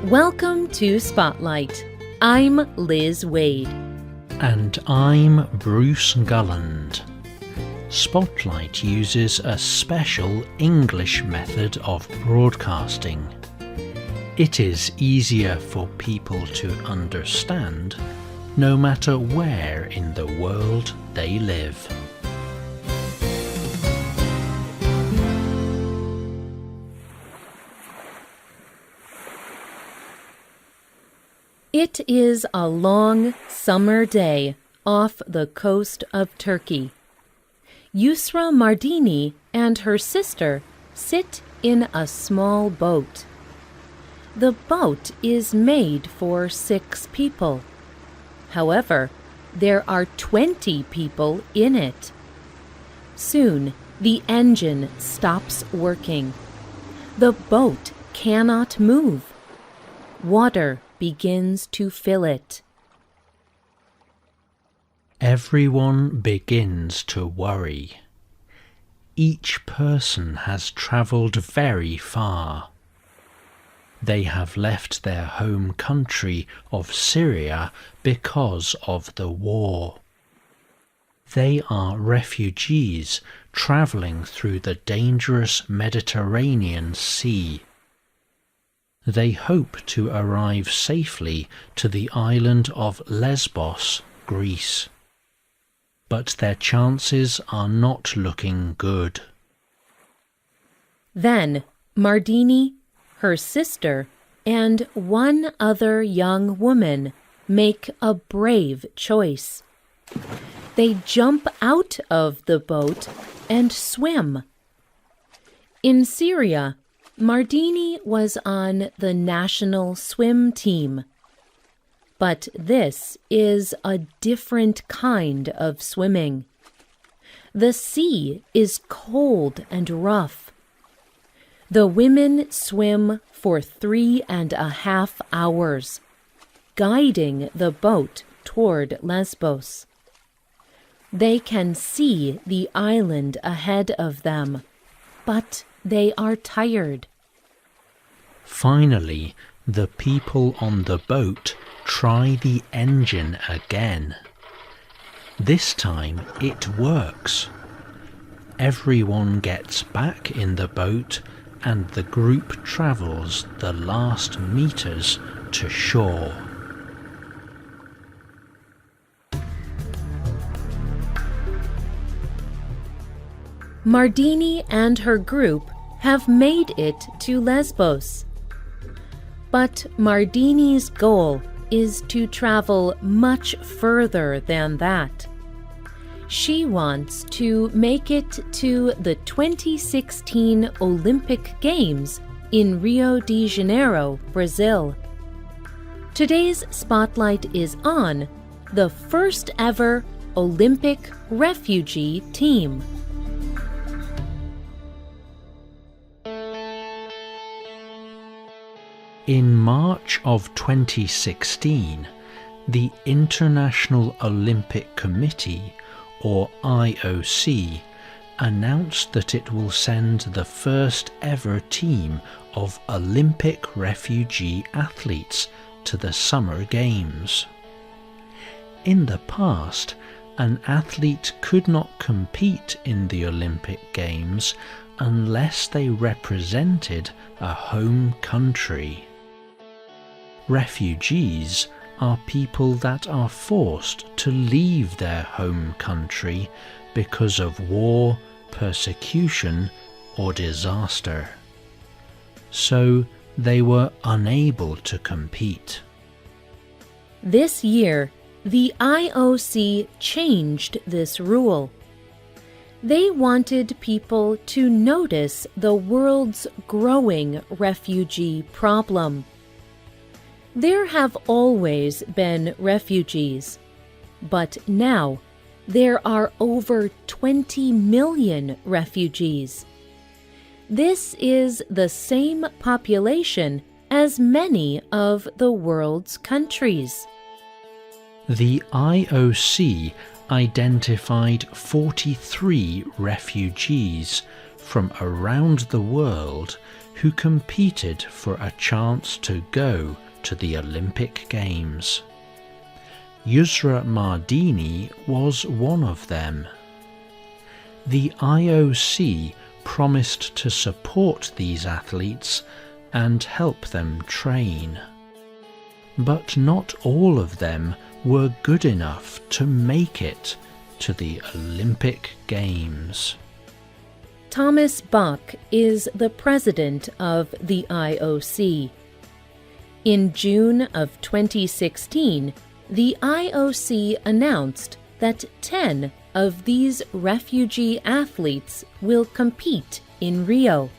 Welcome to Spotlight. I'm Liz Waid. And I'm Bruce Gulland. Spotlight uses a special English method of broadcasting. It is easier for people to understand, no matter where in the world they live. It is a long summer day off the coast of Turkey. Yusra Mardini and her sister sit in a small boat. The boat is made for 6 people. However, there are 20 people in it. Soon, the engine stops working. The boat cannot move. Water begins to fill it. Everyone begins to worry. Each person has travelled very far. They have left their home country of Syria because of the war. They are refugees travelling through the dangerous Mediterranean Sea. They hope to arrive safely to the island of Lesbos, Greece. But their chances are not looking good. Then Mardini, her sister, and one other young woman make a brave choice. They jump out of the boat and swim. In Syria, Mardini was on the national swim team. But this is a different kind of swimming. The sea is cold and rough. The women swim for 3.5 hours, guiding the boat toward Lesbos. They can see the island ahead of them, but they are tired. Finally, the people on the boat try the engine again. This time it works. Everyone gets back in the boat and the group travels the last meters to shore. Mardini and her group have made it to Lesbos. But Mardini's goal is to travel much further than that. She wants to make it to the 2016 Olympic Games in Rio de Janeiro, Brazil. Today's spotlight is on the first ever Olympic refugee team. In March of 2016, the International Olympic Committee, or IOC, announced that it will send the first ever team of Olympic refugee athletes to the Summer Games. In the past, an athlete could not compete in the Olympic Games unless they represented a home country. Refugees are people that are forced to leave their home country because of war, persecution, or disaster. So they were unable to compete. This year, the IOC changed this rule. They wanted people to notice the world's growing refugee problem. There have always been refugees, but now there are over 20 million refugees. This is the same population as many of the world's countries. The IOC identified 43 refugees from around the world who competed for a chance to go to the Olympic Games. Yusra Mardini was one of them. The IOC promised to support these athletes and help them train. But not all of them were good enough to make it to the Olympic Games. Thomas Bach is the president of the IOC. In June of 2016, the IOC announced that 10 of these refugee athletes will compete in Rio.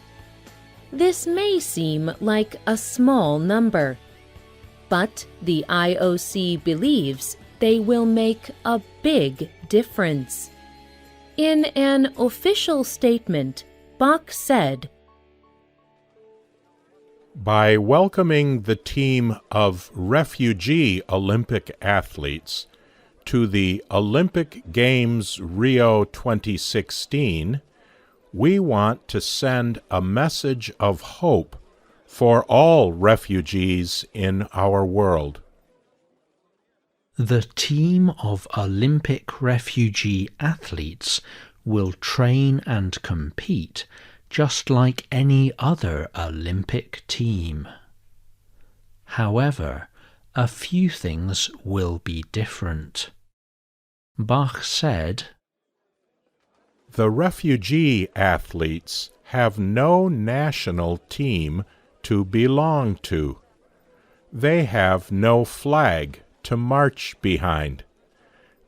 This may seem like a small number, but the IOC believes they will make a big difference. In an official statement, Bach said, "By welcoming the team of refugee Olympic athletes to the Olympic Games Rio 2016, we want to send a message of hope for all refugees in our world." The team of Olympic refugee athletes will train and compete just like any other Olympic team. However, a few things will be different. Bach said, "The refugee athletes have no national team to belong to. They have no flag to march behind.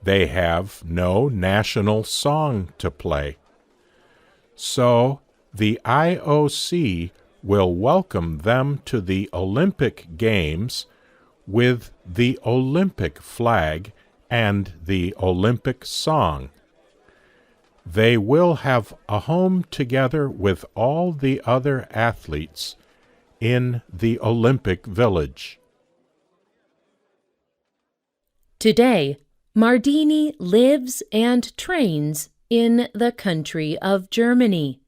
They have no national song to play. So the IOC will welcome them to the Olympic Games with the Olympic flag and the Olympic song. They will have a home together with all the other athletes in the Olympic Village." Today, Mardini lives and trains in the country of Germany.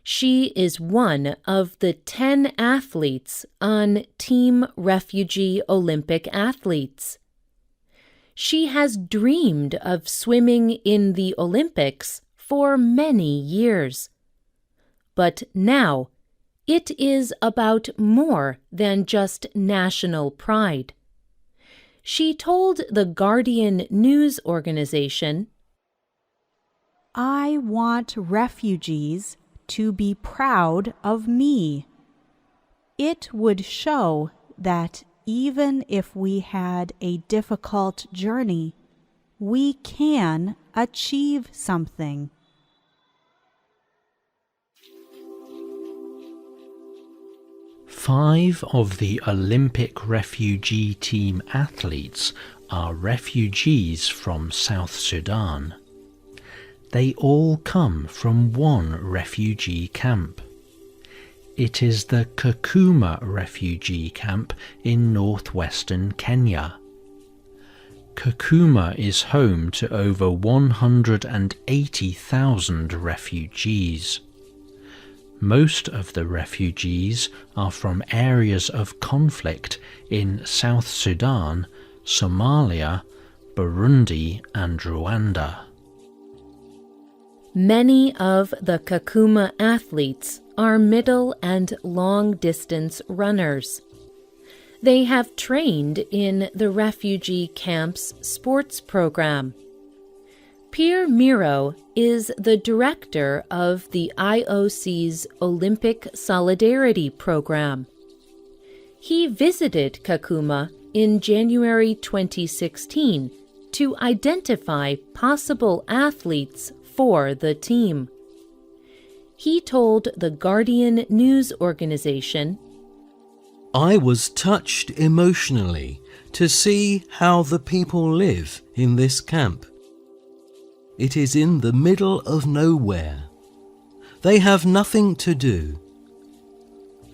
She is one of the 10 athletes on Team Refugee Olympic Athletes. She has dreamed of swimming in the Olympics for many years. But now, it is about more than just national pride. She told the Guardian news organization, "I want refugees to be proud of me. It would show that even if we had a difficult journey, we can achieve something." Five of the Olympic refugee team athletes are refugees from South Sudan. They all come from one refugee camp. It is the Kakuma refugee camp in northwestern Kenya. Kakuma is home to over 180,000 refugees. Most of the refugees are from areas of conflict in South Sudan, Somalia, Burundi, and Rwanda. Many of the Kakuma athletes are middle and long-distance runners. They have trained in the refugee camp's sports program. Pierre Miro is the director of the IOC's Olympic Solidarity Program. He visited Kakuma in January 2016 to identify possible athletes for the team. He told the Guardian news organization, "I was touched emotionally to see how the people live in this camp. It is in the middle of nowhere. They have nothing to do.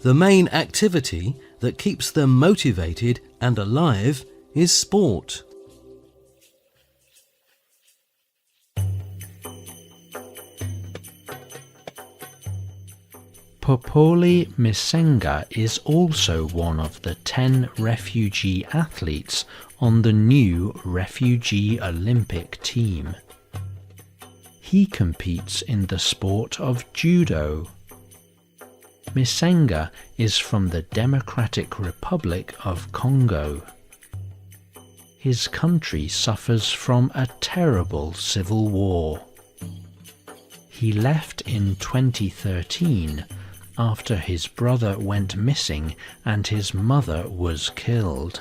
The main activity that keeps them motivated and alive is sport." Popoli Misenga is also one of the 10 refugee athletes on the new Refugee Olympic team. He competes in the sport of judo. Misenga is from the Democratic Republic of Congo. His country suffers from a terrible civil war. He left in 2013 after his brother went missing and his mother was killed.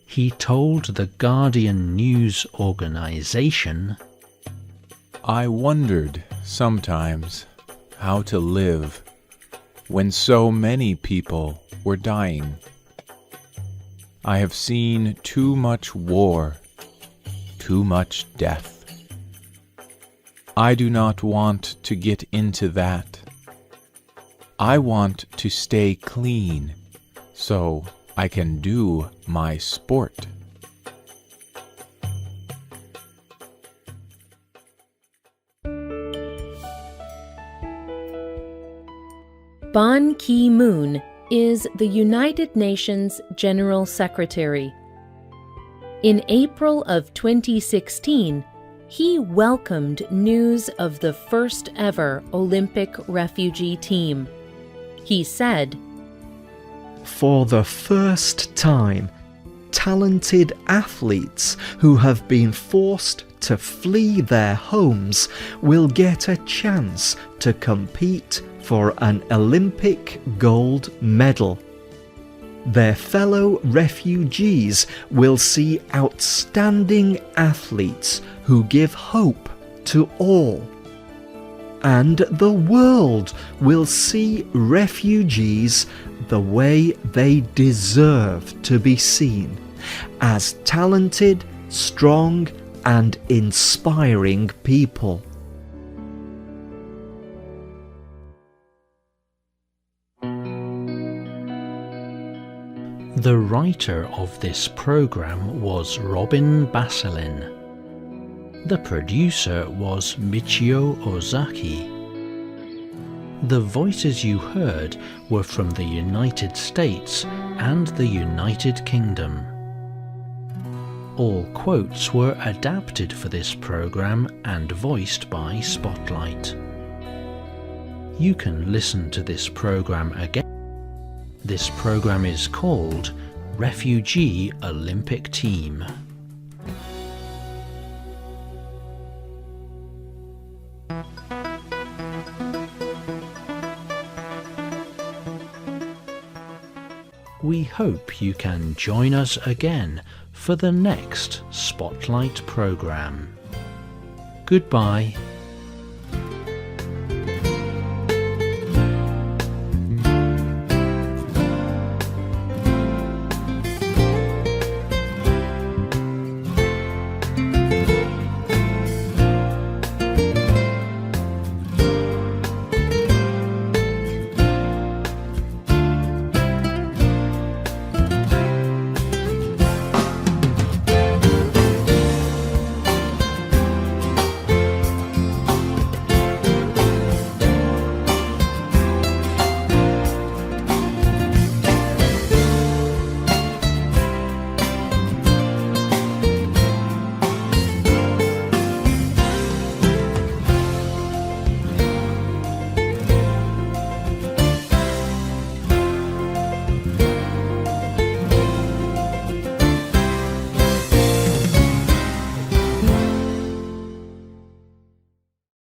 He told the Guardian news organization, "I wondered sometimes how to live when so many people were dying. I have seen too much war, too much death. I do not want to get into that. I want to stay clean so I can do my sport." Ban Ki-moon is the United Nations General Secretary. In April of 2016, he welcomed news of the first ever Olympic refugee team. He said, "For the first time, talented athletes who have been forced to flee their homes will get a chance to compete for an Olympic gold medal. Their fellow refugees will see outstanding athletes who give hope to all. And the world will see refugees the way they deserve to be seen, as talented, strong, and inspiring people." The writer of this program was Robin Baselin. The producer was Michio Ozaki. The voices you heard were from the United States and the United Kingdom. All quotes were adapted for this program and voiced by Spotlight. You can listen to this program again. This program is called Refugee Olympic Team. We hope you can join us again for the next Spotlight program. Goodbye.